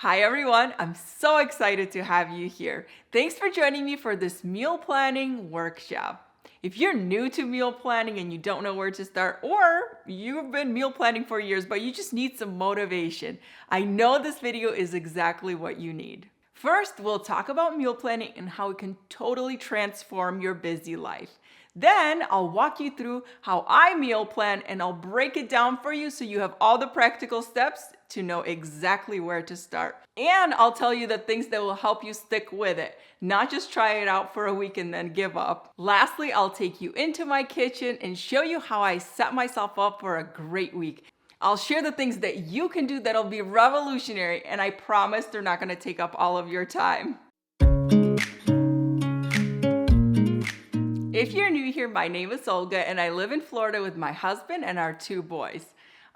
Hi everyone, I'm so excited to have you here. Thanks for joining me for this meal planning workshop. If you're new to meal planning and you don't know where to start, or you've been meal planning for years but you just need some motivation, I know this video is exactly what you need. First, we'll talk about meal planning and how it can totally transform your busy life. Then I'll walk you through how I meal plan and I'll break it down for you so you have all the practical steps to know exactly where to start. And I'll tell you the things that will help you stick with it, not just try it out for a week and then give up. Lastly, I'll take you into my kitchen and show you how I set myself up for a great week. I'll share the things that you can do that'll be revolutionary, and I promise they're not going to take up all of your time. If you're new here, my name is Olga and I live in Florida with my husband and our 2 boys.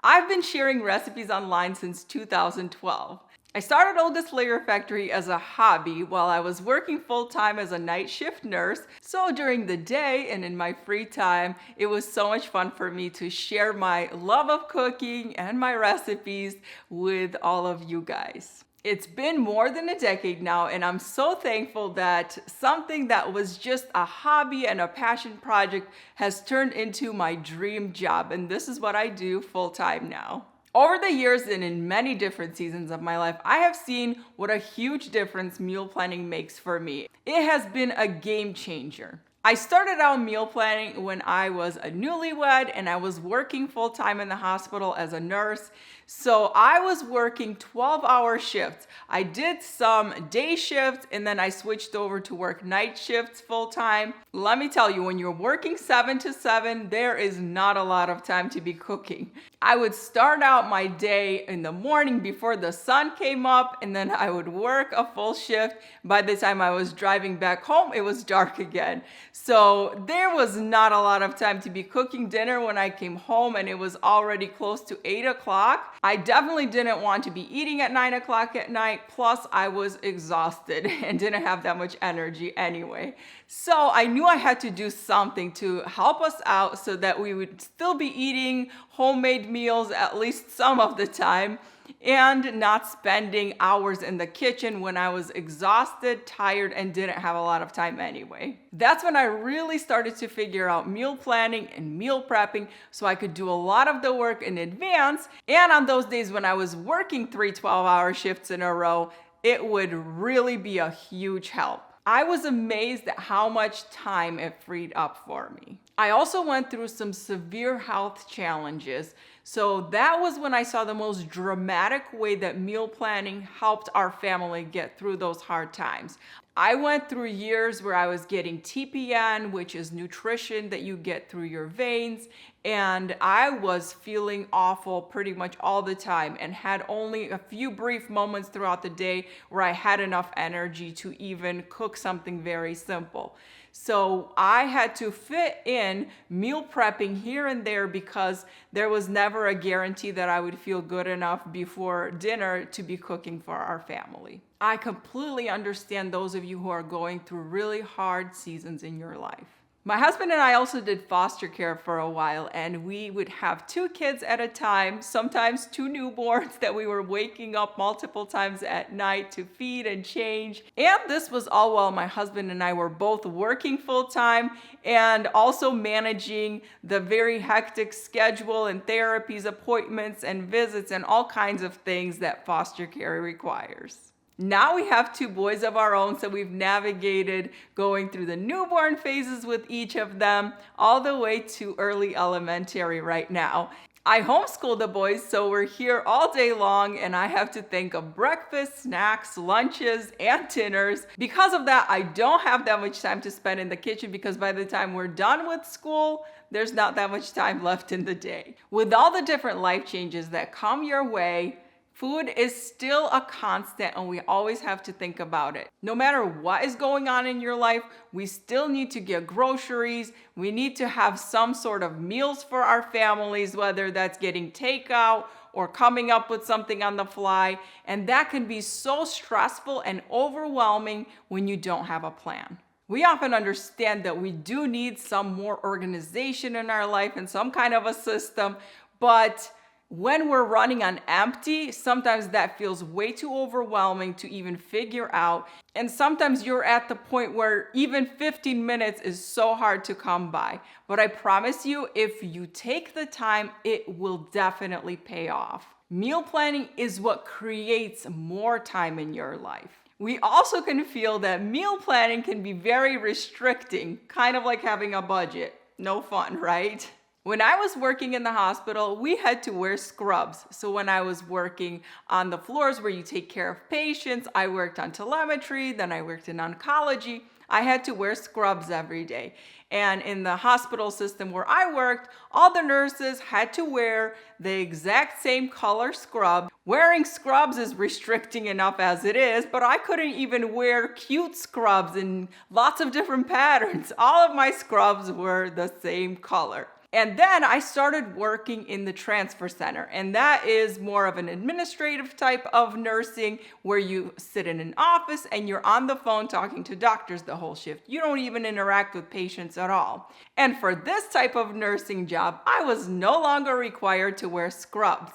I've been sharing recipes online since 2012. I started Olga's Layer Factory as a hobby while I was working full-time as a night shift nurse. So during the day and in my free time, it was so much fun for me to share my love of cooking and my recipes with all of you guys. It's been more than a decade now, and I'm so thankful that something that was just a hobby and a passion project has turned into my dream job, and this is what I do full-time now. Over the years and in many different seasons of my life, I have seen what a huge difference meal planning makes for me. It has been a game changer. I started out meal planning when I was a newlywed and I was working full-time in the hospital as a nurse. So I was working 12-hour shifts. I did some day shifts and then I switched over to work night shifts full-time. Let me tell you, when you're working 7 to 7, there is not a lot of time to be cooking. I would start out my day in the morning before the sun came up, and then I would work a full shift. By the time I was driving back home, it was dark again. So there was not a lot of time to be cooking dinner when I came home, and it was already close to 8 o'clock. I definitely didn't want to be eating at 9 o'clock at night, plus I was exhausted and didn't have that much energy anyway. So I knew I had to do something to help us out so that we would still be eating homemade meals at least some of the time and not spending hours in the kitchen when I was exhausted, tired, and didn't have a lot of time anyway. That's when I really started to figure out meal planning and meal prepping so I could do a lot of the work in advance. And on those days when I was working 3 12-hour shifts in a row, it would really be a huge help. I was amazed at how much time it freed up for me. I also went through some severe health challenges, so that was when I saw the most dramatic way that meal planning helped our family get through those hard times. I went through years where I was getting TPN, which is nutrition that you get through your veins, and I was feeling awful pretty much all the time and had only a few brief moments throughout the day where I had enough energy to even cook something very simple. So I had to fit in meal prepping here and there because there was never a guarantee that I would feel good enough before dinner to be cooking for our family. I completely understand those of you who are going through really hard seasons in your life. My husband and I also did foster care for a while, and we would have 2 kids at a time, sometimes 2 newborns that we were waking up multiple times at night to feed and change. And this was all while my husband and I were both working full-time and also managing the very hectic schedule and therapies, appointments, and visits, and all kinds of things that foster care requires. Now we have 2 boys of our own, so we've navigated going through the newborn phases with each of them, all the way to early elementary right now. I homeschool the boys, so we're here all day long, and I have to think of breakfast, snacks, lunches, and dinners. Because of that, I don't have that much time to spend in the kitchen because by the time we're done with school, there's not that much time left in the day. With all the different life changes that come your way, food is still a constant, and we always have to think about it. No matter what is going on in your life, we still need to get groceries. We need to have some sort of meals for our families, whether that's getting takeout or coming up with something on the fly. And that can be so stressful and overwhelming when you don't have a plan. We often understand that we do need some more organization in our life and some kind of a system, but When we're running on empty, sometimes that feels way too overwhelming to even figure out. And sometimes you're at the point where even 15 minutes is so hard to come by. But I promise you, if you take the time, it will definitely pay off. Meal planning is what creates more time in your life. We also can feel that meal planning can be very restricting, kind of like having a budget. No fun, right? When I was working in the hospital, we had to wear scrubs. So when I was working on the floors where you take care of patients, I worked on telemetry, then I worked in oncology. I had to wear scrubs every day. And in the hospital system where I worked, all the nurses had to wear the exact same color scrub. Wearing scrubs is restricting enough as it is, but I couldn't even wear cute scrubs in lots of different patterns. All of my scrubs were the same color. And then I started working in the transfer center, and that is more of an administrative type of nursing where you sit in an office and you're on the phone talking to doctors the whole shift. You don't even interact with patients at all. And for this type of nursing job, I was no longer required to wear scrubs.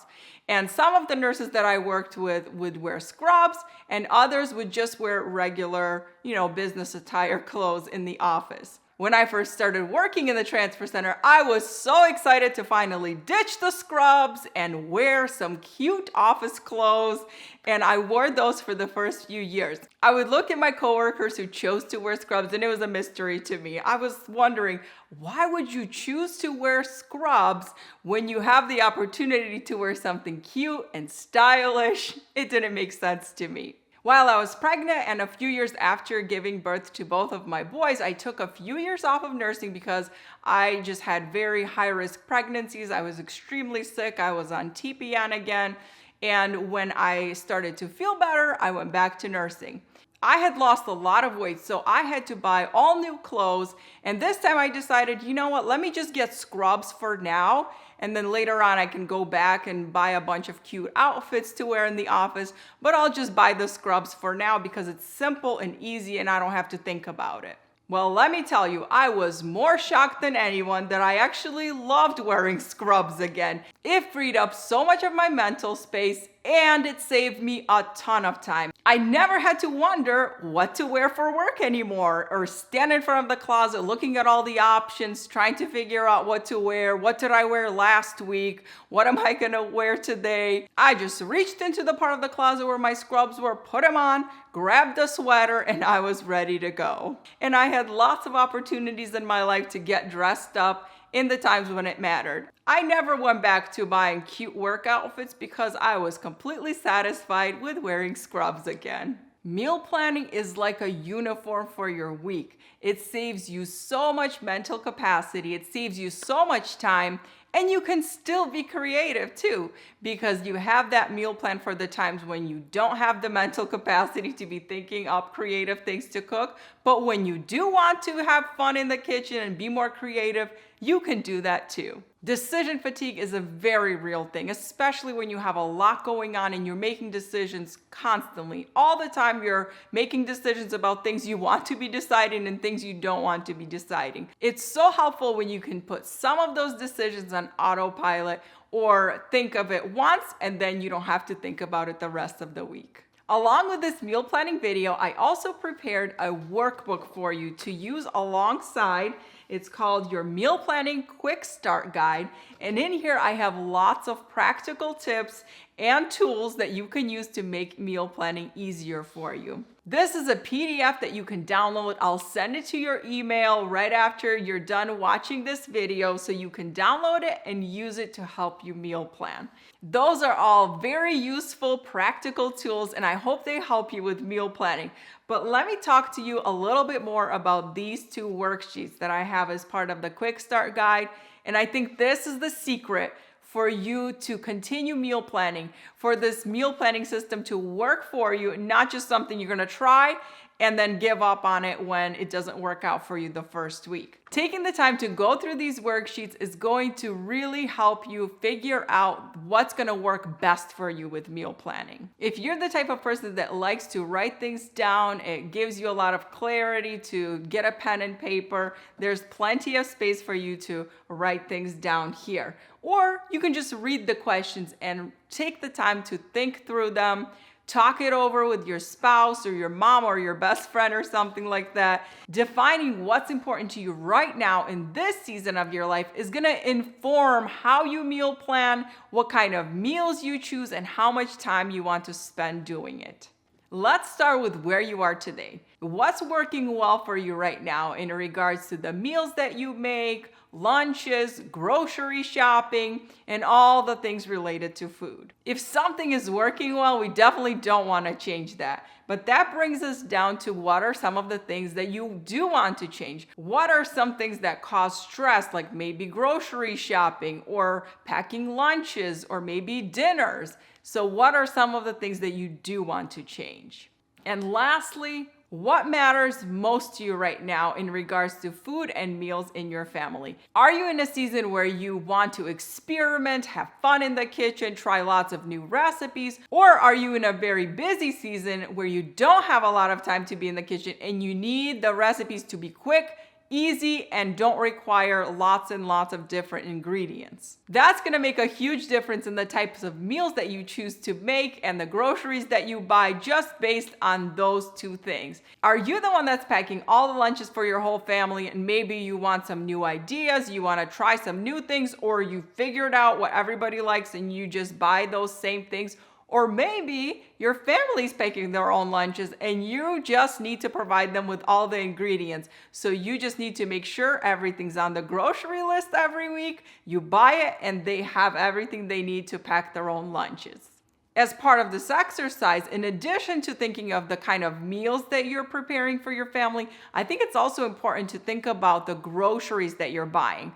And some of the nurses that I worked with would wear scrubs, and others would just wear regular, business attire clothes in the office. When I first started working in the transfer center, I was so excited to finally ditch the scrubs and wear some cute office clothes, and I wore those for the first few years. I would look at my coworkers who chose to wear scrubs, and it was a mystery to me. I was wondering, why would you choose to wear scrubs when you have the opportunity to wear something cute and stylish? It didn't make sense to me. While I was pregnant and a few years after giving birth to both of my boys, I took a few years off of nursing because I just had very high-risk pregnancies. I was extremely sick. I was on TPN again. And when I started to feel better, I went back to nursing. I had lost a lot of weight, so I had to buy all new clothes. And this time I decided, you know what, let me just get scrubs for now. And then later on, I can go back and buy a bunch of cute outfits to wear in the office. But I'll just buy the scrubs for now because it's simple and easy and I don't have to think about it. Well, let me tell you, I was more shocked than anyone that I actually loved wearing scrubs again. It freed up so much of my mental space and it saved me a ton of time. I never had to wonder what to wear for work anymore or stand in front of the closet looking at all the options, trying to figure out what to wear. What did I wear last week? What am I gonna wear today? I just reached into the part of the closet where my scrubs were, put them on, grabbed a sweater, and I was ready to go. And I had lots of opportunities in my life to get dressed up in the times when it mattered. I never went back to buying cute work outfits because I was completely satisfied with wearing scrubs again. Meal planning is like a uniform for your week. It saves you so much mental capacity, it saves you so much time, and you can still be creative too, because you have that meal plan for the times when you don't have the mental capacity to be thinking up creative things to cook. But when you do want to have fun in the kitchen and be more creative, you can do that too. Decision fatigue is a very real thing, especially when you have a lot going on and you're making decisions constantly. All the time you're making decisions about things you want to be deciding and things you don't want to be deciding. It's so helpful when you can put some of those decisions on autopilot or think of it once and then you don't have to think about it the rest of the week. Along with this meal planning video, I also prepared a workbook for you to use alongside. It's called Your Meal Planning Quick Start Guide. And in here, I have lots of practical tips and tools that you can use to make meal planning easier for you. This is a PDF that you can download. I'll send it to your email right after you're done watching this video so you can download it and use it to help you meal plan. Those are all very useful, practical tools, and I hope they help you with meal planning. But let me talk to you a little bit more about these two worksheets that I have as part of the Quick Start Guide. And I think this is the secret for you to continue meal planning, for this meal planning system to work for you, not just something you're gonna try and then give up on it when it doesn't work out for you the first week. Taking the time to go through these worksheets is going to really help you figure out what's gonna work best for you with meal planning. If you're the type of person that likes to write things down, it gives you a lot of clarity to get a pen and paper, there's plenty of space for you to write things down here. Or you can just read the questions and take the time to think through them. Talk it over with your spouse or your mom or your best friend or something like that. Defining what's important to you right now in this season of your life is going to inform how you meal plan, what kind of meals you choose, and how much time you want to spend doing it. Let's start with where you are today. What's working well for you right now in regards to the meals that you make, lunches, grocery shopping, and all the things related to food. If something is working well, we definitely don't want to change that. But that brings us down to what are some of the things that you do want to change? What are some things that cause stress, like maybe grocery shopping or packing lunches or maybe dinners? So what are some of the things that you do want to change? And lastly, what matters most to you right now in regards to food and meals in your family? Are you in a season where you want to experiment, have fun in the kitchen, try lots of new recipes? Or are you in a very busy season where you don't have a lot of time to be in the kitchen and you need the recipes to be quick, easy, and don't require lots and lots of different ingredients? That's going to make a huge difference in the types of meals that you choose to make and the groceries that you buy just based on those two things. Are you the one that's packing all the lunches for your whole family and maybe you want some new ideas, you want to try some new things, or you figured out what everybody likes and you just buy those same things? Or maybe your family's packing their own lunches and you just need to provide them with all the ingredients. So you just need to make sure everything's on the grocery list every week. You buy it and they have everything they need to pack their own lunches. As part of this exercise, in addition to thinking of the kind of meals that you're preparing for your family, I think it's also important to think about the groceries that you're buying.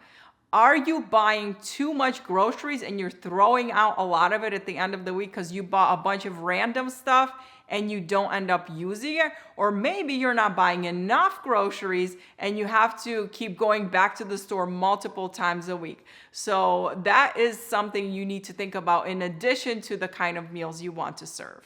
Are you buying too much groceries and you're throwing out a lot of it at the end of the week because you bought a bunch of random stuff and you don't end up using it? Or maybe you're not buying enough groceries and you have to keep going back to the store multiple times a week. So that is something you need to think about in addition to the kind of meals you want to serve.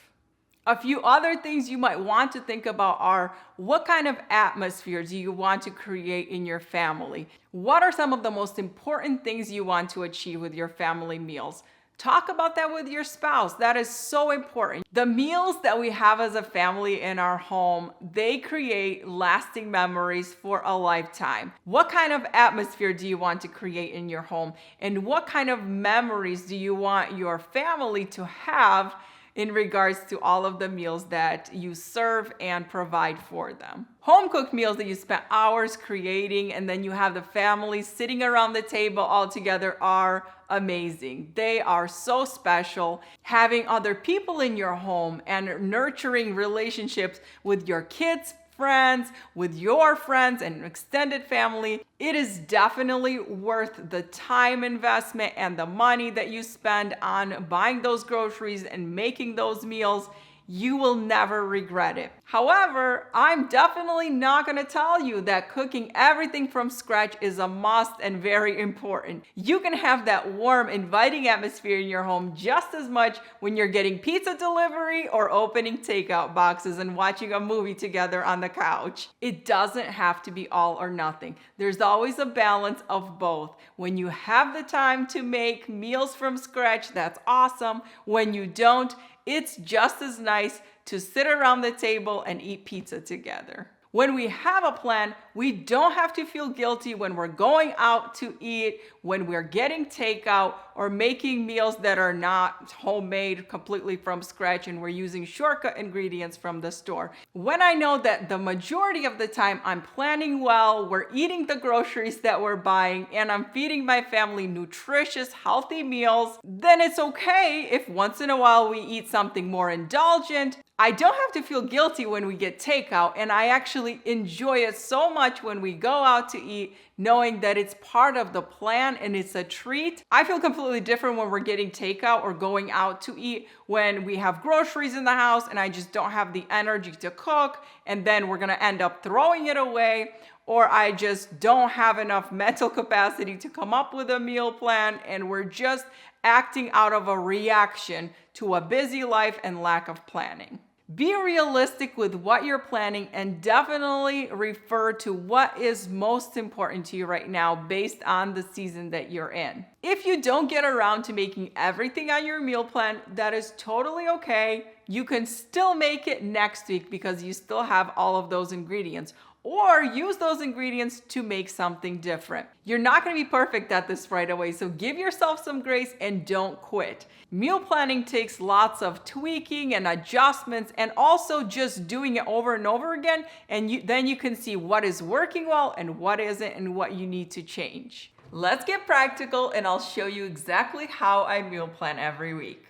A few other things you might want to think about are, what kind of atmosphere do you want to create in your family? What are some of the most important things you want to achieve with your family meals? Talk about that with your spouse. That is so important. The meals that we have as a family in our home, they create lasting memories for a lifetime. What kind of atmosphere do you want to create in your home? And what kind of memories do you want your family to have in regards to all of the meals that you serve and provide for them? Home cooked meals that you spent hours creating and then you have the family sitting around the table all together are amazing. They are so special. Having other people in your home and nurturing relationships with your kids, friends, with your friends and extended family, it is definitely worth the time investment and the money that you spend on buying those groceries and making those meals. You will never regret it. However, I'm definitely not going to tell you that cooking everything from scratch is a must and very important. You can have that warm, inviting atmosphere in your home just as much when you're getting pizza delivery or opening takeout boxes and watching a movie together on the couch. It doesn't have to be all or nothing. There's always a balance of both. When you have the time to make meals from scratch, that's awesome. When you don't, it's just as nice to sit around the table and eat pizza together. When we have a plan, we don't have to feel guilty when we're going out to eat, when we're getting takeout or making meals that are not homemade completely from scratch and we're using shortcut ingredients from the store. When I know that the majority of the time I'm planning well, we're eating the groceries that we're buying, and I'm feeding my family nutritious, healthy meals, then it's okay if once in a while we eat something more indulgent. I don't have to feel guilty when we get takeout, and I actually enjoy it so much when we go out to eat, knowing that it's part of the plan and it's a treat. I feel completely different when we're getting takeout or going out to eat, when we have groceries in the house and I just don't have the energy to cook, and then we're gonna end up throwing it away, or I just don't have enough mental capacity to come up with a meal plan and we're just acting out of a reaction to a busy life and lack of planning. Be realistic with what you're planning and definitely refer to what is most important to you right now based on the season that you're in. If you don't get around to making everything on your meal plan, that is totally okay. You can still make it next week because you still have all of those ingredients. Or use those ingredients to make something different. You're not going to be perfect at this right away, so give yourself some grace and don't quit. Meal planning takes lots of tweaking and adjustments and also just doing it over and over again, and then you can see what is working well and what isn't and what you need to change. Let's get practical and I'll show you exactly how I meal plan every week.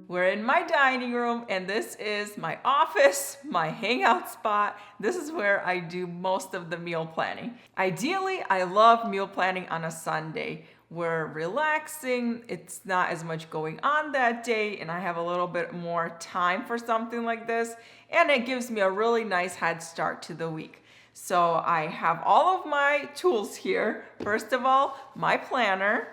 We're in my dining room and this is my office, my hangout spot. This is where I do most of the meal planning. Ideally, I love meal planning on a Sunday. We're relaxing, it's not as much going on that day, and I have a little bit more time for something like this, and it gives me a really nice head start to the week. So I have all of my tools here. First of all, my planner.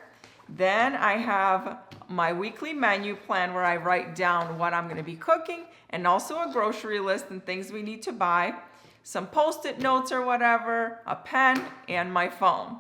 Then I have my weekly menu plan where I write down what I'm going to be cooking and also a grocery list and things we need to buy, some post-it notes or whatever, a pen, and my phone.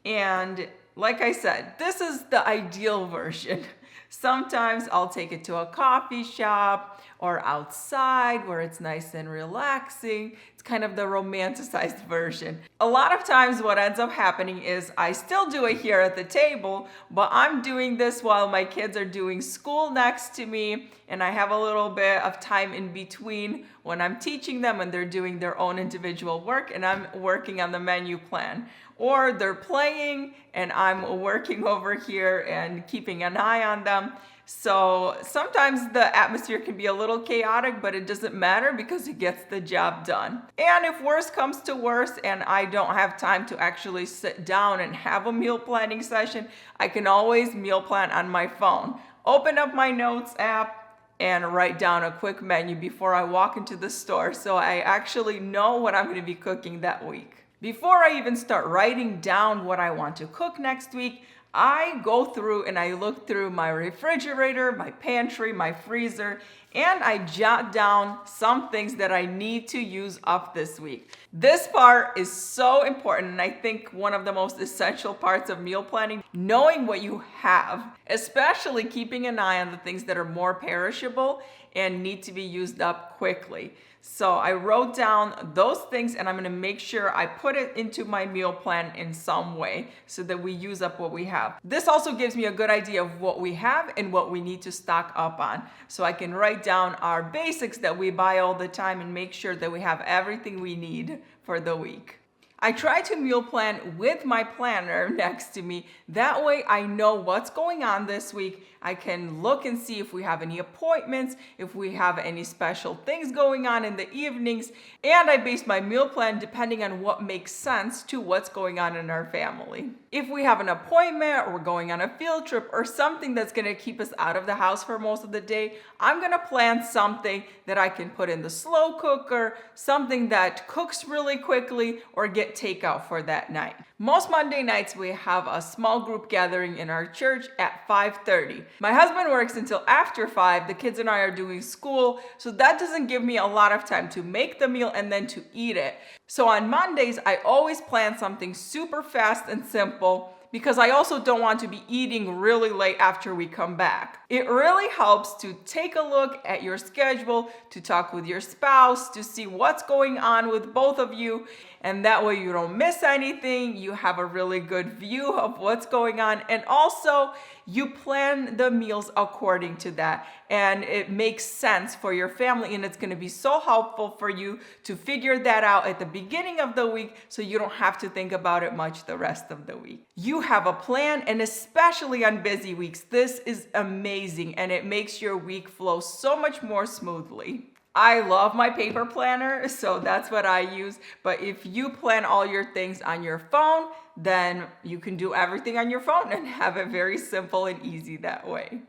And like I said, this is the ideal version. Sometimes I'll take it to a coffee shop or outside where it's nice and relaxing. It's kind of the romanticized version. A lot of times what ends up happening is I still do it here at the table, but I'm doing this while my kids are doing school next to me, and I have a little bit of time in between when I'm teaching them and they're doing their own individual work and I'm working on the menu plan. Or they're playing and I'm working over here and keeping an eye on them. So sometimes the atmosphere can be a little chaotic, but it doesn't matter because it gets the job done. And if worse comes to worse and I don't have time to actually sit down and have a meal planning session, I can always meal plan on my phone. Open up my notes app and write down a quick menu before I walk into the store so I actually know what I'm going to be cooking that week. Before I even start writing down what I want to cook next week, I go through and I look through my refrigerator, my pantry, my freezer, and I jot down some things that I need to use up this week. This part is so important, and I think one of the most essential parts of meal planning, knowing what you have, especially keeping an eye on the things that are more perishable and need to be used up quickly. So I wrote down those things and I'm going to make sure I put it into my meal plan in some way so that we use up what we have. This also gives me a good idea of what we have and what we need to stock up on. So I can write down our basics that we buy all the time and make sure that we have everything we need for the week. I try to meal plan with my planner next to me. That way I know what's going on this week. I can look and see if we have any appointments, if we have any special things going on in the evenings, and I base my meal plan depending on what makes sense to what's going on in our family. If we have an appointment or we're going on a field trip or something that's going to keep us out of the house for most of the day, I'm going to plan something that I can put in the slow cooker, something that cooks really quickly, or get takeout for that night. Most Monday nights we have a small group gathering in our church at 5:30. My husband works until after 5. The kids and I are doing school, so that doesn't give me a lot of time to make the meal and then to eat it. So on Mondays, I always plan something super fast and simple because I also don't want to be eating really late after we come back. It really helps to take a look at your schedule, to talk with your spouse, to see what's going on with both of you, and that way you don't miss anything, you have a really good view of what's going on, and also you plan the meals according to that, and it makes sense for your family, and it's going to be so helpful for you to figure that out at the beginning of the week so you don't have to think about it much the rest of the week. You have a plan, and especially on busy weeks, this is amazing, and it makes your week flow so much more smoothly. I love my paper planner, so that's what I use. But if you plan all your things on your phone, then you can do everything on your phone and have it very simple and easy that way.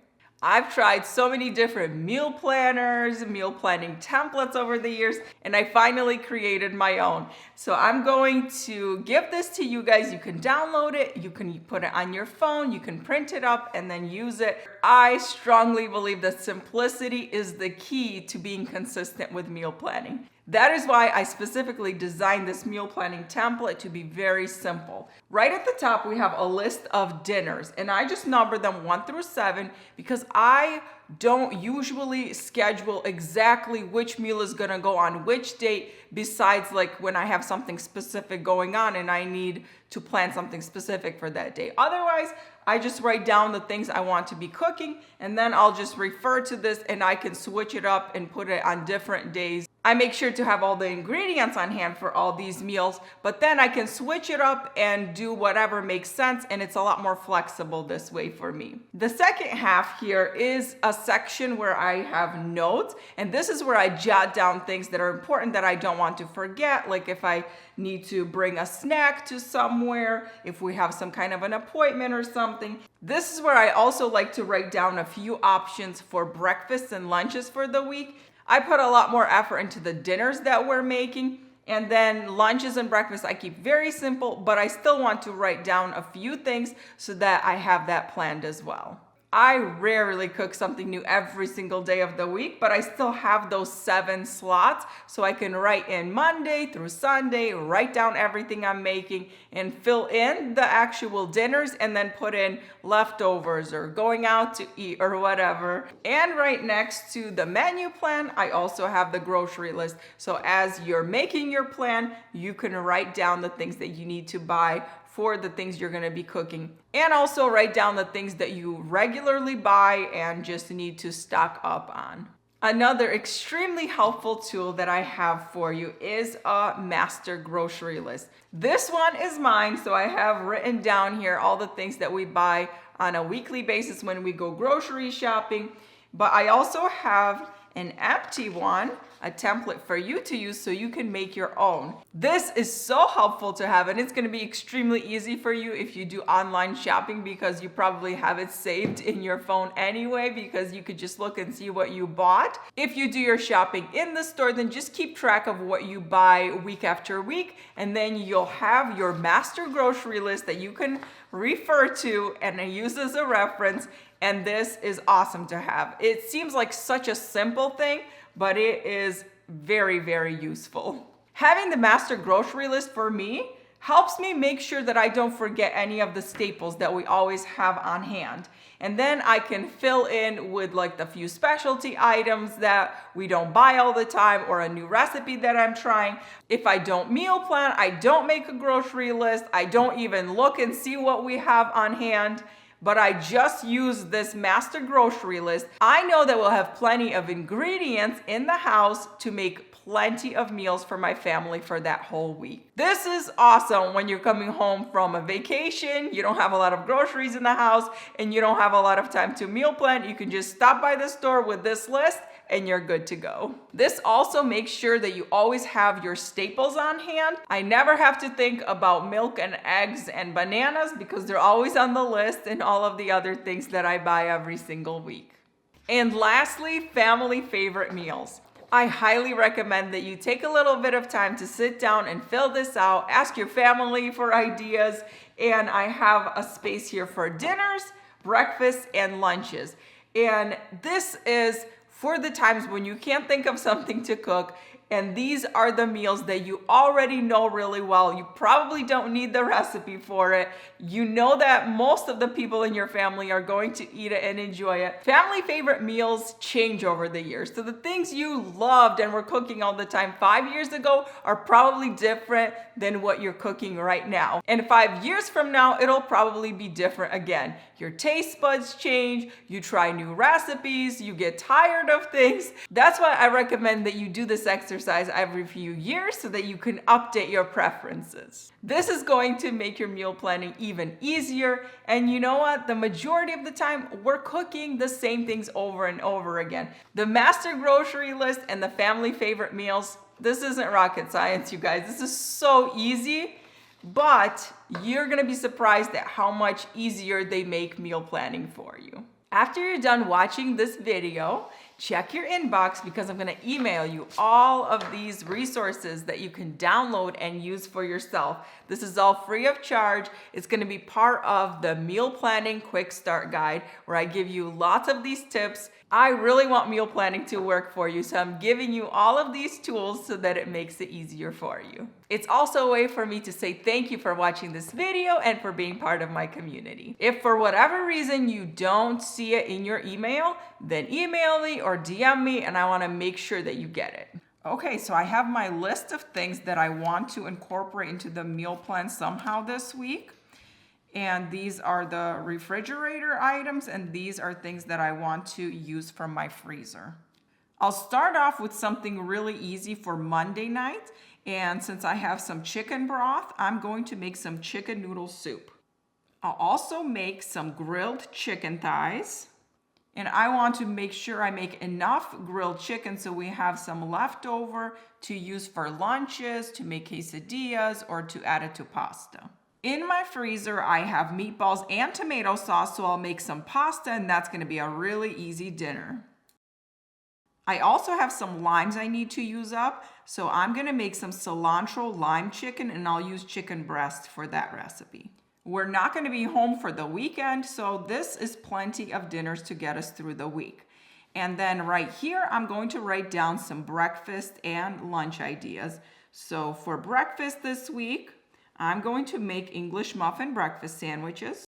I've tried so many different meal planners, meal planning templates over the years, and I finally created my own. So I'm going to give this to you guys. You can download it, you can put it on your phone, you can print it up and then use it. I strongly believe that simplicity is the key to being consistent with meal planning. That is why I specifically designed this meal planning template to be very simple. Right at the top, we have a list of dinners, and I just number them 1 through 7 because I don't usually schedule exactly which meal is gonna go on which date, besides like when I have something specific going on and I need to plan something specific for that day. Otherwise, I just write down the things I want to be cooking, and then I'll just refer to this and I can switch it up and put it on different days. I make sure to have all the ingredients on hand for all these meals, but then I can switch it up and do whatever makes sense, and it's a lot more flexible this way for me. The second half here is a section where I have notes, and this is where I jot down things that are important that I don't want to forget, like if I need to bring a snack to somewhere, if we have some kind of an appointment or something. This is where I also like to write down a few options for breakfasts and lunches for the week. I put a lot more effort into the dinners that we're making, and then lunches and breakfast I keep very simple, but I still want to write down a few things so that I have that planned as well. I rarely cook something new every single day of the week, but I still have those 7 slots so I can write in Monday through Sunday, write down everything I'm making and fill in the actual dinners, and then put in leftovers or going out to eat or whatever. And right next to the menu plan, I also have the grocery list. So as you're making your plan, you can write down the things that you need to buy for the things you're going to be cooking, and also write down the things that you regularly buy and just need to stock up on. Another extremely helpful tool that I have for you is a master grocery list. This one is mine, so I have written down here all the things that we buy on a weekly basis when we go grocery shopping, but I also have an empty one, a template for you to use so you can make your own. This is so helpful to have, and it's going to be extremely easy for you if you do online shopping because you probably have it saved in your phone anyway, because you could just look and see what you bought. If you do your shopping in the store, then just keep track of what you buy week after week, and then you'll have your master grocery list that you can refer to and use as a reference. And this is awesome to have. It seems like such a simple thing, but it is very, very useful. Having the master grocery list for me helps me make sure that I don't forget any of the staples that we always have on hand. And then I can fill in with like the few specialty items that we don't buy all the time, or a new recipe that I'm trying. If I don't meal plan, I don't make a grocery list, I don't even look and see what we have on hand, but I just use this master grocery list. I know that we'll have plenty of ingredients in the house to make plenty of meals for my family for that whole week. This is awesome when you're coming home from a vacation, you don't have a lot of groceries in the house, and you don't have a lot of time to meal plan. You can just stop by the store with this list and you're good to go. This also makes sure that you always have your staples on hand. I never have to think about milk and eggs and bananas because they're always on the list, and all of the other things that I buy every single week. And lastly, family favorite meals. I highly recommend that you take a little bit of time to sit down and fill this out, ask your family for ideas, and I have a space here for dinners, breakfasts, and lunches. And this is for the times when you can't think of something to cook, and these are the meals that you already know really well. You probably don't need the recipe for it. You know that most of the people in your family are going to eat it and enjoy it. Family favorite meals change over the years. So the things you loved and were cooking all the time 5 years ago are probably different than what you're cooking right now. And 5 years from now, it'll probably be different again. Your taste buds change, you try new recipes, you get tired of things. That's why I recommend that you do this exercise every few years so that you can update your preferences. This is going to make your meal planning even easier. And you know what? The majority of the time, we're cooking the same things over and over again. The master grocery list and the family favorite meals, this isn't rocket science, you guys. This is so easy. But you're gonna be surprised at how much easier they make meal planning for you. After you're done watching this video, check your inbox because I'm going to email you all of these resources that you can download and use for yourself. This is all free of charge. It's going to be part of the meal planning quick start guide where I give you lots of these tips. I really want meal planning to work for you, so I'm giving you all of these tools so that it makes it easier for you. It's also a way for me to say thank you for watching this video and for being part of my community. If for whatever reason you don't see it in your email, then email me or DM me and I want to make sure that you get it. Okay, so I have my list of things that I want to incorporate into the meal plan somehow this week. And these are the refrigerator items, and these are things that I want to use from my freezer. I'll start off with something really easy for Monday night. And since I have some chicken broth, I'm going to make some chicken noodle soup. I'll also make some grilled chicken thighs. And I want to make sure I make enough grilled chicken so we have some leftover to use for lunches, to make quesadillas, or to add it to pasta. In my freezer, I have meatballs and tomato sauce, so I'll make some pasta, and that's going to be a really easy dinner. I also have some limes I need to use up, so I'm going to make some cilantro lime chicken, and I'll use chicken breast for that recipe. We're not going to be home for the weekend, so this is plenty of dinners to get us through the week. And then right here, I'm going to write down some breakfast and lunch ideas. So for breakfast this week, I'm going to make English muffin breakfast sandwiches.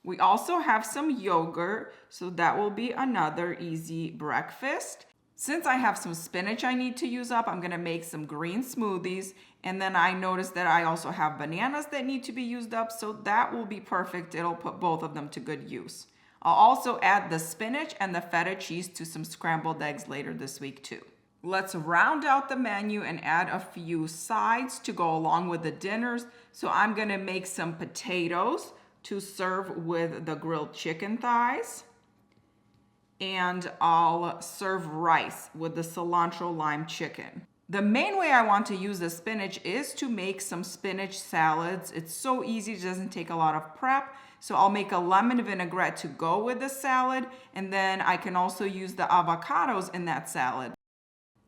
We also have some yogurt, so that will be another easy breakfast. Since I have some spinach I need to use up, I'm going to make some green smoothies. And then I noticed that I also have bananas that need to be used up, so that will be perfect. It'll put both of them to good use. I'll also add the spinach and the feta cheese to some scrambled eggs later this week too. Let's round out the menu and add a few sides to go along with the dinners. So I'm going to make some potatoes to serve with the grilled chicken thighs. And I'll serve rice with the cilantro lime chicken. The main way I want to use the spinach is to make some spinach salads. It's so easy, it doesn't take a lot of prep. So I'll make a lemon vinaigrette to go with the salad. And then I can also use the avocados in that salad.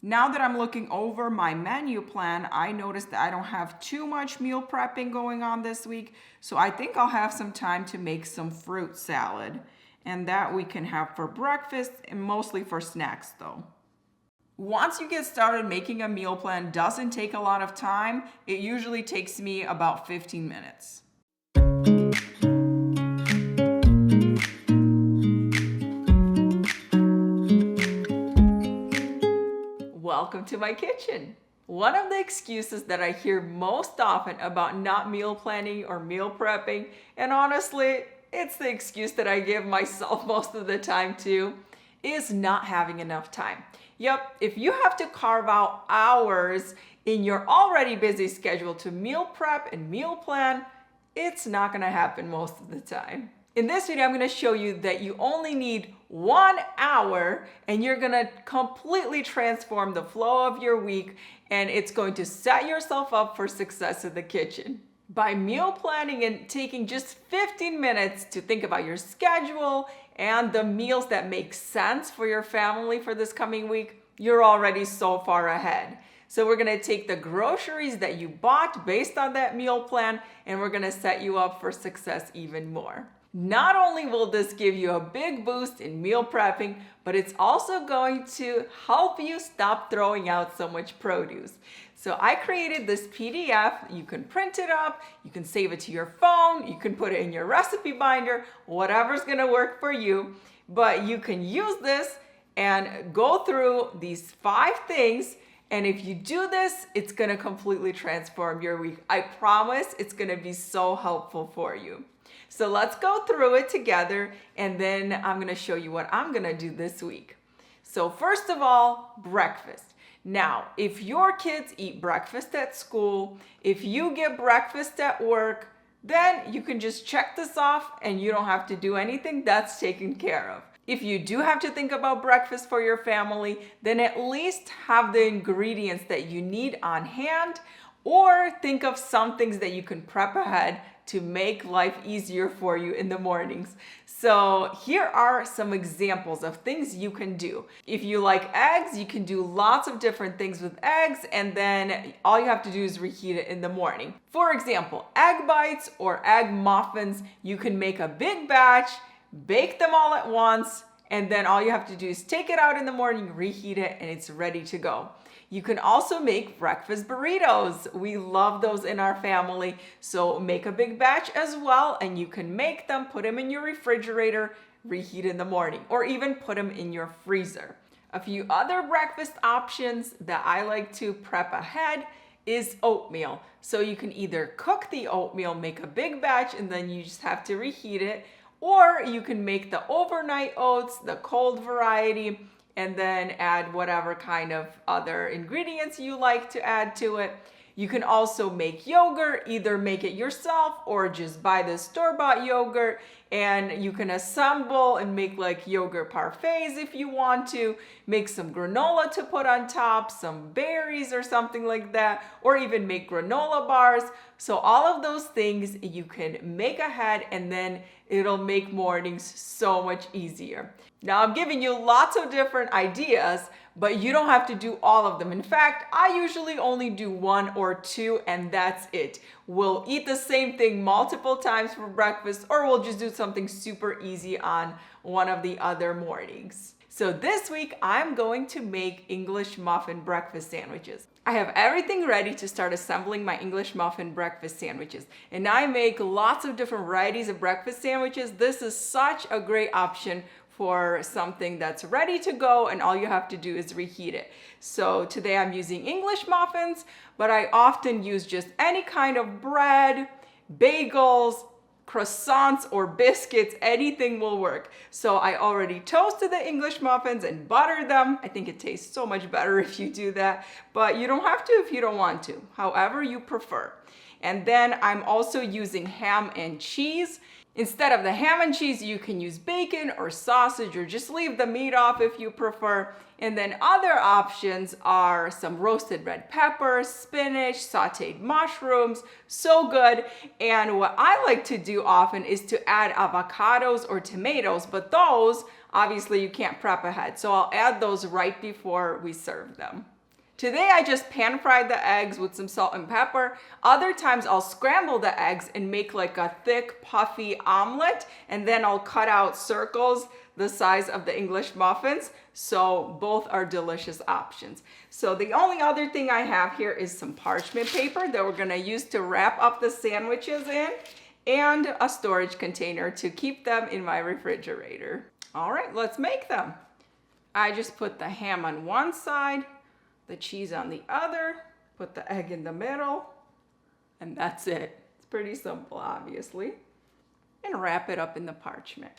Now that I'm looking over my menu plan, I noticed that I don't have too much meal prepping going on this week. So I think I'll have some time to make some fruit salad. And that we can have for breakfast and mostly for snacks though. Once you get started, making a meal plan doesn't take a lot of time. It usually takes me about 15 minutes. Welcome to my kitchen. One of the excuses that I hear most often about not meal planning or meal prepping, and honestly, it's the excuse that I give myself most of the time too, is not having enough time. Yep, if you have to carve out hours in your already busy schedule to meal prep and meal plan, it's not gonna happen most of the time. In this video, I'm gonna show you that you only need 1 hour and you're gonna completely transform the flow of your week, and it's going to set yourself up for success in the kitchen. By meal planning and taking just 15 minutes to think about your schedule and the meals that make sense for your family for this coming week, you're already so far ahead. So we're gonna take the groceries that you bought based on that meal plan, and we're gonna set you up for success even more. Not only will this give you a big boost in meal prepping, but it's also going to help you stop throwing out so much produce. So I created this PDF. You can print it up, you can save it to your phone, you can put it in your recipe binder, whatever's gonna work for you. But you can use this and go through these 5 things. And if you do this, it's gonna completely transform your week. I promise it's gonna be so helpful for you. So let's go through it together, and then I'm gonna show you what I'm gonna do this week. So first of all, breakfast. Now, if your kids eat breakfast at school, if you get breakfast at work, then you can just check this off and you don't have to do anything. That's taken care of. If you do have to think about breakfast for your family, then at least have the ingredients that you need on hand, or think of some things that you can prep ahead to make life easier for you in the mornings. So here are some examples of things you can do. If you like eggs, you can do lots of different things with eggs, and then all you have to do is reheat it in the morning. For example, egg bites or egg muffins, you can make a big batch, bake them all at once, and then all you have to do is take it out in the morning, reheat it, and it's ready to go. You can also make breakfast burritos. We love those in our family. So make a big batch as well, and you can make them, put them in your refrigerator, reheat in the morning, or even put them in your freezer. A few other breakfast options that I like to prep ahead is oatmeal. So you can either cook the oatmeal, make a big batch, and then you just have to reheat it, or you can make the overnight oats, the cold variety, and then add whatever kind of other ingredients you like to add to it. You can also make yogurt, either make it yourself or just buy the store-bought yogurt, and you can assemble and make like yogurt parfaits if you want to. Make some granola to put on top, some berries or something like that, or even make granola bars. So all of those things you can make ahead, and then it'll make mornings so much easier. Now I'm giving you lots of different ideas, but you don't have to do all of them. In fact, I usually only do one or two, and that's it. We'll eat the same thing multiple times for breakfast, or we'll just do something super easy on one of the other mornings. So this week, I'm going to make English muffin breakfast sandwiches. I have everything ready to start assembling my English muffin breakfast sandwiches. And I make lots of different varieties of breakfast sandwiches. This is such a great option for something that's ready to go, and all you have to do is reheat it. So today I'm using English muffins, but I often use just any kind of bread, bagels, croissants, or biscuits. Anything will work. So I already toasted the English muffins and buttered them. I think it tastes so much better if you do that, but you don't have to if you don't want to, however you prefer. And then I'm also using ham and cheese. Instead of the ham and cheese, you can use bacon or sausage, or just leave the meat off if you prefer. And then other options are some roasted red peppers, spinach, sauteed mushrooms, so good. And what I like to do often is to add avocados or tomatoes, but those obviously you can't prep ahead. So I'll add those right before we serve them. Today I just pan fried the eggs with some salt and pepper. Other times I'll scramble the eggs and make like a thick puffy omelet, and then I'll cut out circles the size of the English muffins. So both are delicious options. So the only other thing I have here is some parchment paper that we're gonna use to wrap up the sandwiches in, and a storage container to keep them in my refrigerator. All right, let's make them. I just put the ham on one side, the cheese on the other, put the egg in the middle, and that's it. It's pretty simple, obviously. And wrap it up in the parchment.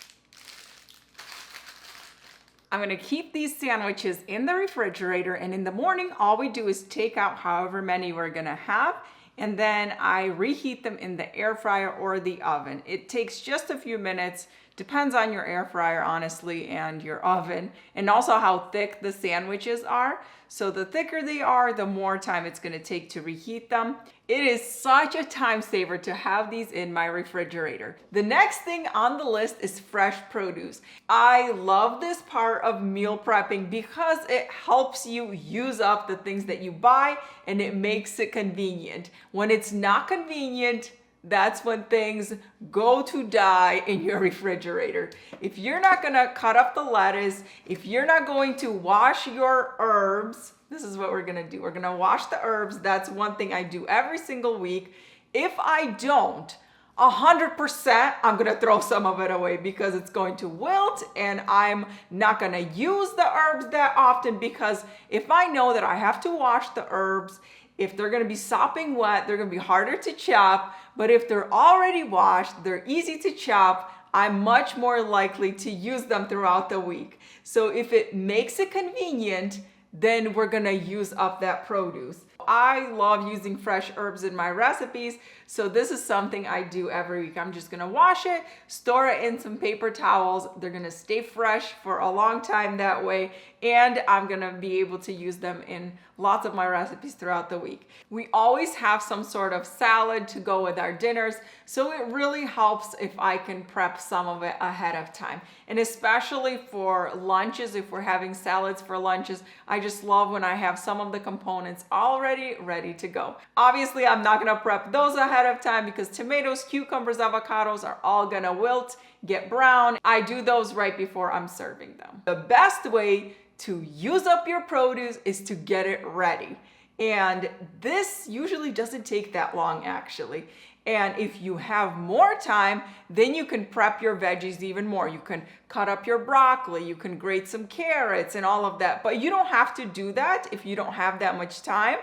I'm gonna keep these sandwiches in the refrigerator, and in the morning, all we do is take out however many we're gonna have, and then I reheat them in the air fryer or the oven. It takes just a few minutes. Depends on your air fryer, honestly, and your oven, and also how thick the sandwiches are. So the thicker they are, the more time it's gonna take to reheat them. It is such a time saver to have these in my refrigerator. The next thing on the list is fresh produce. I love this part of meal prepping because it helps you use up the things that you buy, and it makes it convenient. When it's not convenient, that's when things go to die in your refrigerator. If you're not gonna cut up the lettuce, if you're not going to wash your herbs, this is what we're gonna do. We're gonna wash the herbs. That's one thing I do every single week. If I don't, 100% I'm gonna throw some of it away because it's going to wilt, and I'm not gonna use the herbs that often, because if I know that I have to wash the herbs, if they're gonna be sopping wet, they're gonna be harder to chop. But if they're already washed, they're easy to chop, I'm much more likely to use them throughout the week. So if it makes it convenient, then we're gonna use up that produce. I love using fresh herbs in my recipes, so this is something I do every week. I'm just gonna wash it, store it in some paper towels. They're gonna stay fresh for a long time that way, and I'm gonna be able to use them in lots of my recipes throughout the week. We always have some sort of salad to go with our dinners, so it really helps if I can prep some of it ahead of time. And especially for lunches, if we're having salads for lunches, I just love when I have some of the components already ready to go. Obviously, I'm not gonna prep those ahead of time because tomatoes, cucumbers, avocados are all gonna wilt, get brown. I do those right before I'm serving them. The best way to use up your produce is to get it ready. And this usually doesn't take that long actually. And if you have more time, then you can prep your veggies even more. You can cut up your broccoli, you can grate some carrots and all of that. But you don't have to do that if you don't have that much time.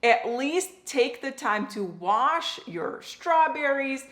At least take the time to wash your strawberries,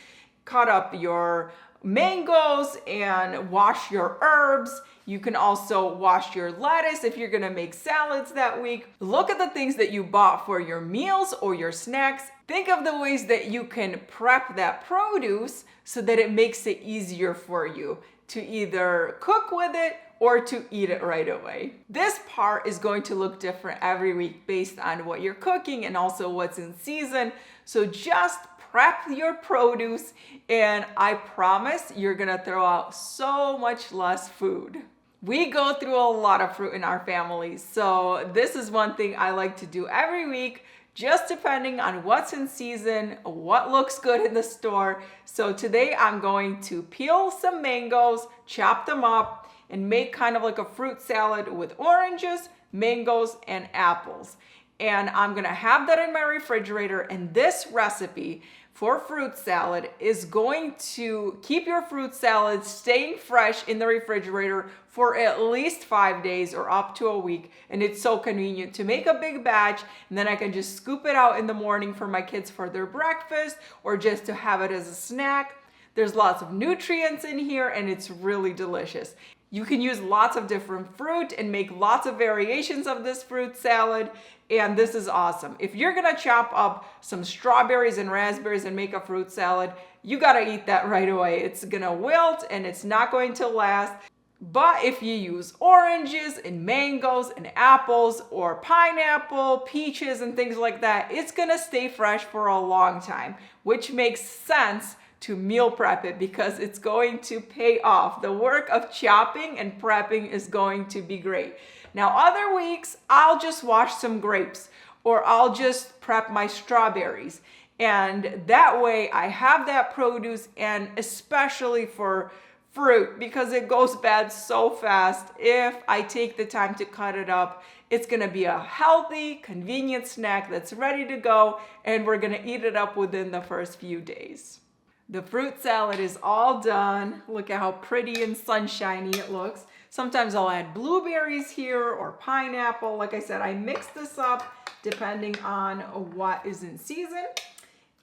cut up your mangoes, and wash your herbs. You can also wash your lettuce if you're gonna make salads that week. Look at the things that you bought for your meals or your snacks. Think of the ways that you can prep that produce so that it makes it easier for you to either cook with it or to eat it right away. This part is going to look different every week based on what you're cooking and also what's in season. So just prep your produce and I promise you're gonna throw out so much less food. We go through a lot of fruit in our family, so this is one thing I like to do every week, just depending on what's in season, what looks good in the store. So today I'm going to peel some mangoes, chop them up, and make kind of like a fruit salad with oranges, mangoes, and apples. And I'm gonna have that in my refrigerator, and this recipe for fruit salad is going to keep your fruit salad staying fresh in the refrigerator for at least 5 days or up to a week. And it's so convenient to make a big batch, and then I can just scoop it out in the morning for my kids for their breakfast or just to have it as a snack. There's lots of nutrients in here and it's really delicious. You can use lots of different fruit and make lots of variations of this fruit salad, and this is awesome. If you're gonna chop up some strawberries and raspberries and make a fruit salad, you gotta eat that right away. It's gonna wilt and it's not going to last. But if you use oranges and mangoes and apples or pineapple, peaches and things like that, it's gonna stay fresh for a long time, which makes sense to meal prep it because it's going to pay off. The work of chopping and prepping is going to be great. Now, other weeks, I'll just wash some grapes or I'll just prep my strawberries. And that way I have that produce, and especially for fruit, because it goes bad so fast. If I take the time to cut it up, it's gonna be a healthy, convenient snack that's ready to go, and we're gonna eat it up within the first few days. The fruit salad is all done. Look at how pretty and sunshiny it looks. Sometimes I'll add blueberries here or pineapple. Like I said, I mix this up depending on what is in season.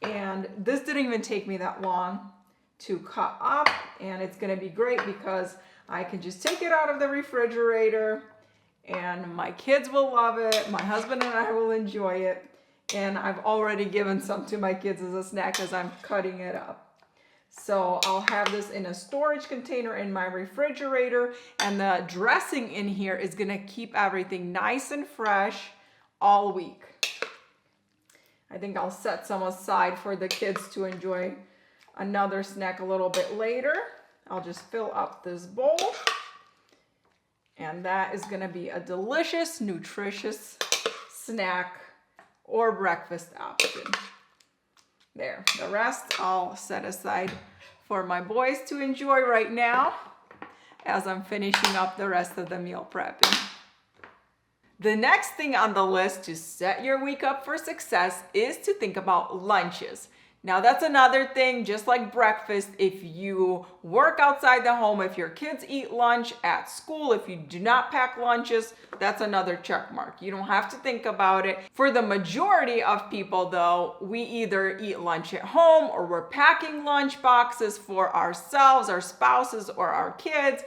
And this didn't even take me that long to cut up, and it's gonna be great because I can just take it out of the refrigerator and my kids will love it. My husband and I will enjoy it. And I've already given some to my kids as a snack as I'm cutting it up. So I'll have this in a storage container in my refrigerator, and the dressing in here is gonna keep everything nice and fresh all week. I think I'll set some aside for the kids to enjoy another snack a little bit later. I'll just fill up this bowl, and that is gonna be a delicious, nutritious snack or breakfast option. There, the rest I'll set aside for my boys to enjoy right now as I'm finishing up the rest of the meal prepping. The next thing on the list to set your week up for success is to think about lunches. Now that's another thing, just like breakfast, if you work outside the home, if your kids eat lunch at school, if you do not pack lunches, that's another check mark. You don't have to think about it. For the majority of people though, we either eat lunch at home or we're packing lunch boxes for ourselves, our spouses, or our kids.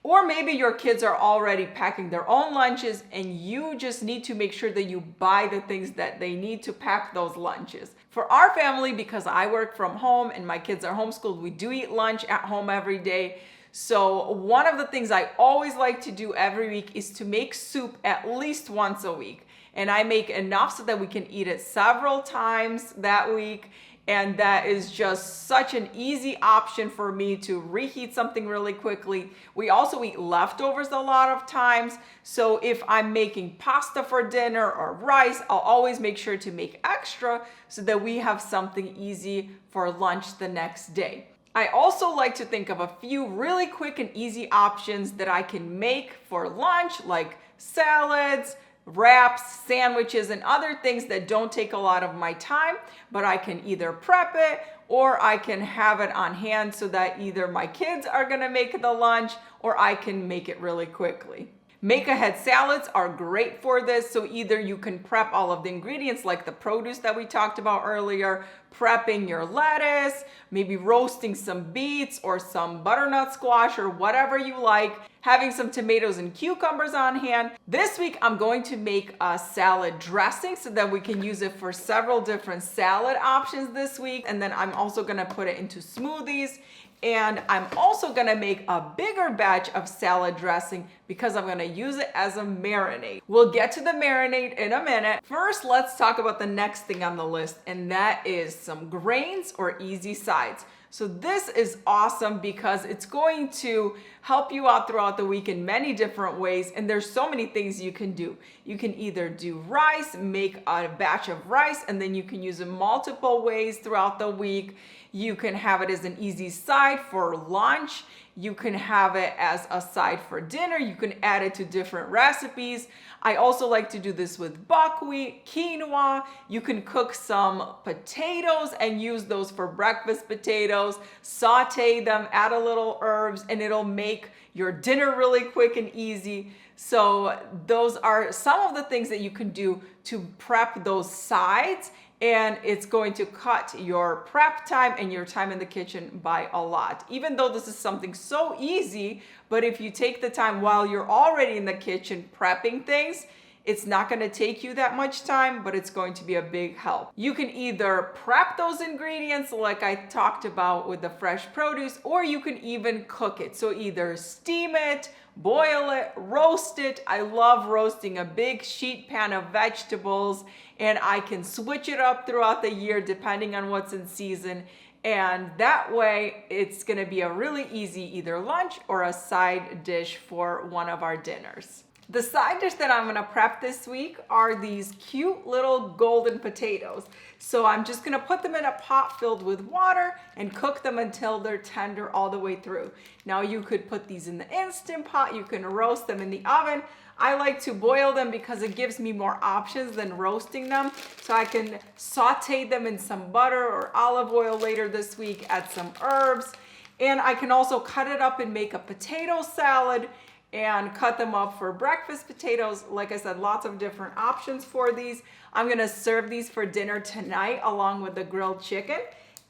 Or maybe your kids are already packing their own lunches and you just need to make sure that you buy the things that they need to pack those lunches. For our family, because I work from home and my kids are homeschooled, we do eat lunch at home every day. So one of the things I always like to do every week is to make soup at least once a week. And I make enough so that we can eat it several times that week. And that is just such an easy option for me to reheat something really quickly. We also eat leftovers a lot of times. So if I'm making pasta for dinner or rice, I'll always make sure to make extra so that we have something easy for lunch the next day. I also like to think of a few really quick and easy options that I can make for lunch, like salads, wraps, sandwiches, and other things that don't take a lot of my time, but I can either prep it or I can have it on hand so that either my kids are gonna make the lunch or I can make it really quickly. Make-ahead salads are great for this. So either you can prep all of the ingredients like the produce that we talked about earlier, prepping your lettuce, maybe roasting some beets or some butternut squash or whatever you like, having some tomatoes and cucumbers on hand. This week, I'm going to make a salad dressing so that we can use it for several different salad options this week. And then I'm also gonna put it into smoothies. And I'm also gonna make a bigger batch of salad dressing because I'm gonna use it as a marinade. We'll get to the marinade in a minute. First, let's talk about the next thing on the list, and that is some grains or easy sides. So this is awesome because it's going to help you out throughout the week in many different ways. And there's so many things you can do. You can either do rice, make a batch of rice, and then you can use it multiple ways throughout the week. You can have it as an easy side for lunch. You can have it as a side for dinner. You can add it to different recipes. I also like to do this with buckwheat, quinoa. You can cook some potatoes and use those for breakfast potatoes, saute them, add a little herbs, and it'll make your dinner really quick and easy. So those are some of the things that you can do to prep those sides, and it's going to cut your prep time and your time in the kitchen by a lot. Even though this is something so easy, but if you take the time while you're already in the kitchen prepping things, it's not gonna take you that much time, but it's going to be a big help. You can either prep those ingredients like I talked about with the fresh produce, or you can even cook it. So either steam it, boil it, roast it. I love roasting a big sheet pan of vegetables, and I can switch it up throughout the year depending on what's in season. And that way it's gonna be a really easy either lunch or a side dish for one of our dinners. The side dish that I'm gonna prep this week are these cute little golden potatoes. So I'm just gonna put them in a pot filled with water and cook them until they're tender all the way through. Now you could put these in the Instant Pot, you can roast them in the oven. I like to boil them because it gives me more options than roasting them. So I can saute them in some butter or olive oil later this week, add some herbs, and I can also cut it up and make a potato salad and cut them up for breakfast potatoes. Like I said, lots of different options for these. I'm gonna serve these for dinner tonight along with the grilled chicken.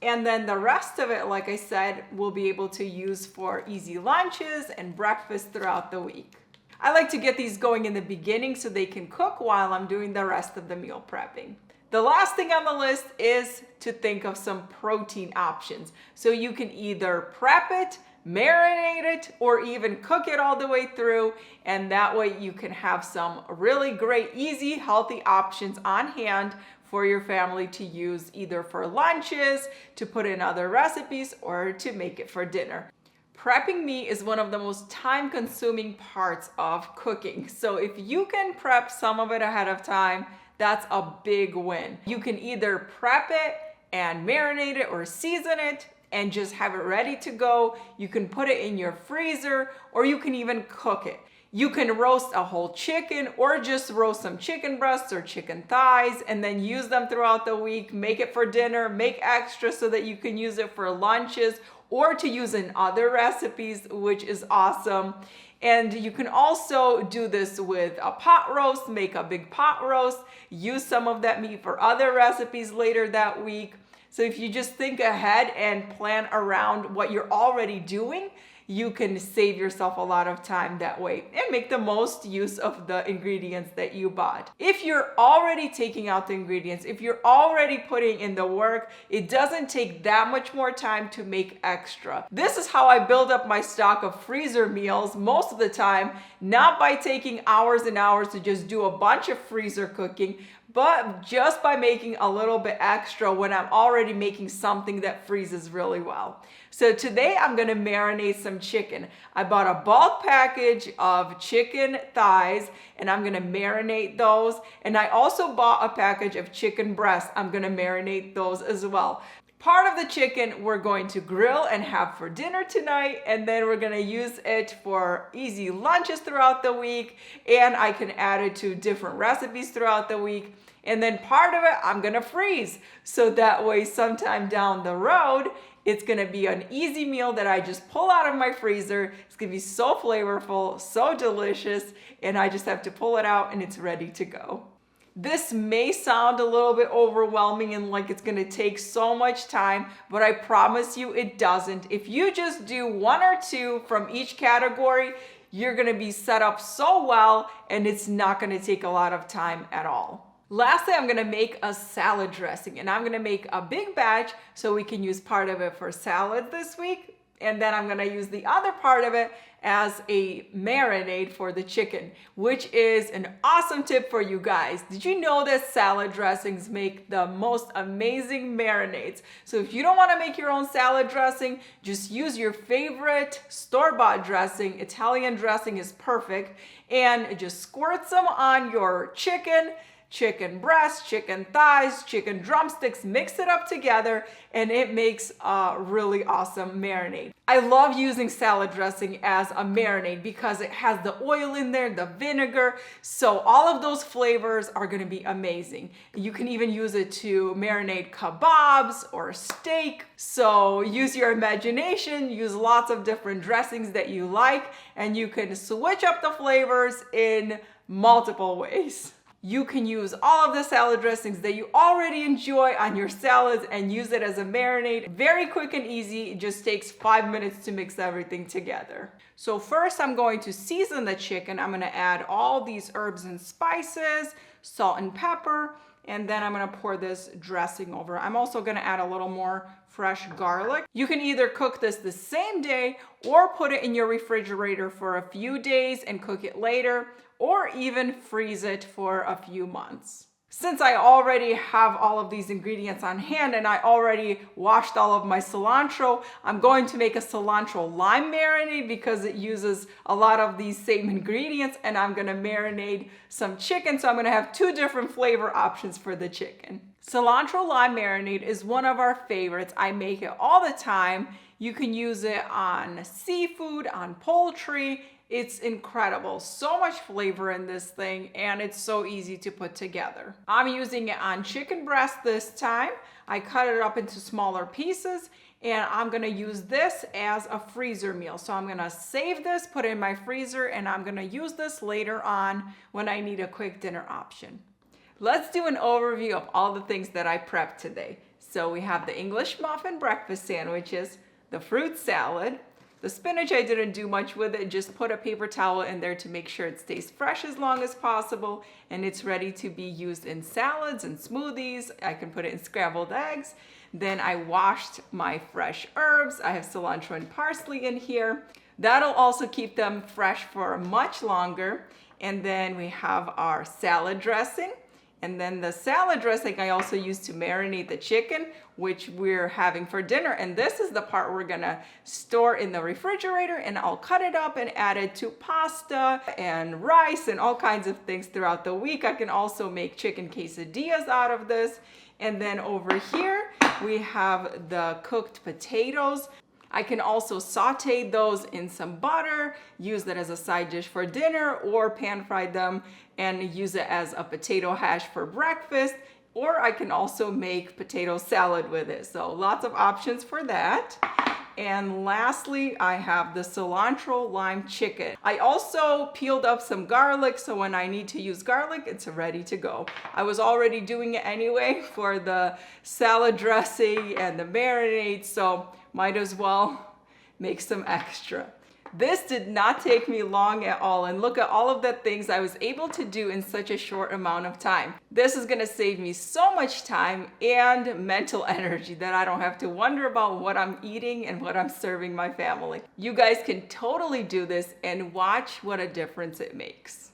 And then the rest of it, like I said, we'll be able to use for easy lunches and breakfast throughout the week. I like to get these going in the beginning so they can cook while I'm doing the rest of the meal prepping. The last thing on the list is to think of some protein options. So you can either prep it, marinate it, or even cook it all the way through, and that way you can have some really great, easy, healthy options on hand for your family to use either for lunches, to put in other recipes, or to make it for dinner. Prepping meat is one of the most time-consuming parts of cooking. So if you can prep some of it ahead of time, that's a big win. You can either prep it and marinate it or season it and just have it ready to go. You can put it in your freezer, or you can even cook it. You can roast a whole chicken or just roast some chicken breasts or chicken thighs and then use them throughout the week. Make it for dinner, make extra so that you can use it for lunches or to use in other recipes, which is awesome. And you can also do this with a pot roast, make a big pot roast, use some of that meat for other recipes later that week. So if you just think ahead and plan around what you're already doing, you can save yourself a lot of time that way and make the most use of the ingredients that you bought. If you're already taking out the ingredients, if you're already putting in the work, it doesn't take that much more time to make extra. This is how I build up my stock of freezer meals most of the time, not by taking hours and hours to just do a bunch of freezer cooking, but just by making a little bit extra when I'm already making something that freezes really well. So today I'm gonna marinate some chicken. I bought a bulk package of chicken thighs and I'm gonna marinate those. And I also bought a package of chicken breasts. I'm gonna marinate those as well. Part of the chicken we're going to grill and have for dinner tonight, and then we're gonna use it for easy lunches throughout the week, and I can add it to different recipes throughout the week. And then part of it I'm gonna freeze, so that way sometime down the road, it's gonna be an easy meal that I just pull out of my freezer. It's gonna be so flavorful, so delicious, and I just have to pull it out and it's ready to go. This may sound a little bit overwhelming and like it's gonna take so much time, but I promise you it doesn't. If you just do one or two from each category, you're gonna be set up so well and it's not gonna take a lot of time at all. Lastly, I'm gonna make a salad dressing, and I'm gonna make a big batch so we can use part of it for salad this week. And then I'm gonna use the other part of it as a marinade for the chicken, which is an awesome tip for you guys. Did you know that salad dressings make the most amazing marinades? So if you don't wanna make your own salad dressing, just use your favorite store-bought dressing. Italian dressing is perfect. And just squirt some on your chicken breasts, chicken thighs, chicken drumsticks, mix it up together, and it makes a really awesome marinade. I love using salad dressing as a marinade because it has the oil in there, the vinegar, so all of those flavors are gonna be amazing. You can even use it to marinate kebabs or steak, so use your imagination, use lots of different dressings that you like, and you can switch up the flavors in multiple ways. You can use all of the salad dressings that you already enjoy on your salads and use it as a marinade. Very quick and easy. It just takes 5 minutes to mix everything together. So first I'm going to season the chicken. I'm gonna add all these herbs and spices, salt and pepper, and then I'm gonna pour this dressing over. I'm also gonna add a little more fresh garlic. You can either cook this the same day or put it in your refrigerator for a few days and cook it later, or even freeze it for a few months. Since I already have all of these ingredients on hand and I already washed all of my cilantro, I'm going to make a cilantro lime marinade because it uses a lot of these same ingredients, and I'm gonna marinate some chicken, so I'm gonna have two different flavor options for the chicken. Cilantro lime marinade is one of our favorites. I make it all the time. You can use it on seafood, on poultry. It's incredible. So much flavor in this thing, and it's so easy to put together. I'm using it on chicken breast this time. I cut it up into smaller pieces, and I'm gonna use this as a freezer meal. So I'm gonna save this, put it in my freezer, and I'm gonna use this later on when I need a quick dinner option. Let's do an overview of all the things that I prepped today. So we have the English muffin breakfast sandwiches, the fruit salad. The spinach, I didn't do much with it, just put a paper towel in there to make sure it stays fresh as long as possible, and it's ready to be used in salads and smoothies. I can put it in scrambled eggs. Then I washed my fresh herbs. I have cilantro and parsley in here. That'll also keep them fresh for much longer. And then we have our salad dressing. And then the salad dressing I also use to marinate the chicken, which we're having for dinner. And this is the part we're gonna store in the refrigerator, and I'll cut it up and add it to pasta and rice and all kinds of things throughout the week. I can also make chicken quesadillas out of this. And then over here, we have the cooked potatoes. I can also saute those in some butter, use that as a side dish for dinner, or pan fry them and use it as a potato hash for breakfast, or I can also make potato salad with it. So lots of options for that. And lastly, I have the cilantro lime chicken. I also peeled up some garlic, so when I need to use garlic, it's ready to go. I was already doing it anyway for the salad dressing and the marinade, so might as well make some extra. This did not take me long at all, and look at all of the things I was able to do in such a short amount of time. This is gonna save me so much time and mental energy that I don't have to wonder about what I'm eating and what I'm serving my family. You guys can totally do this and watch what a difference it makes.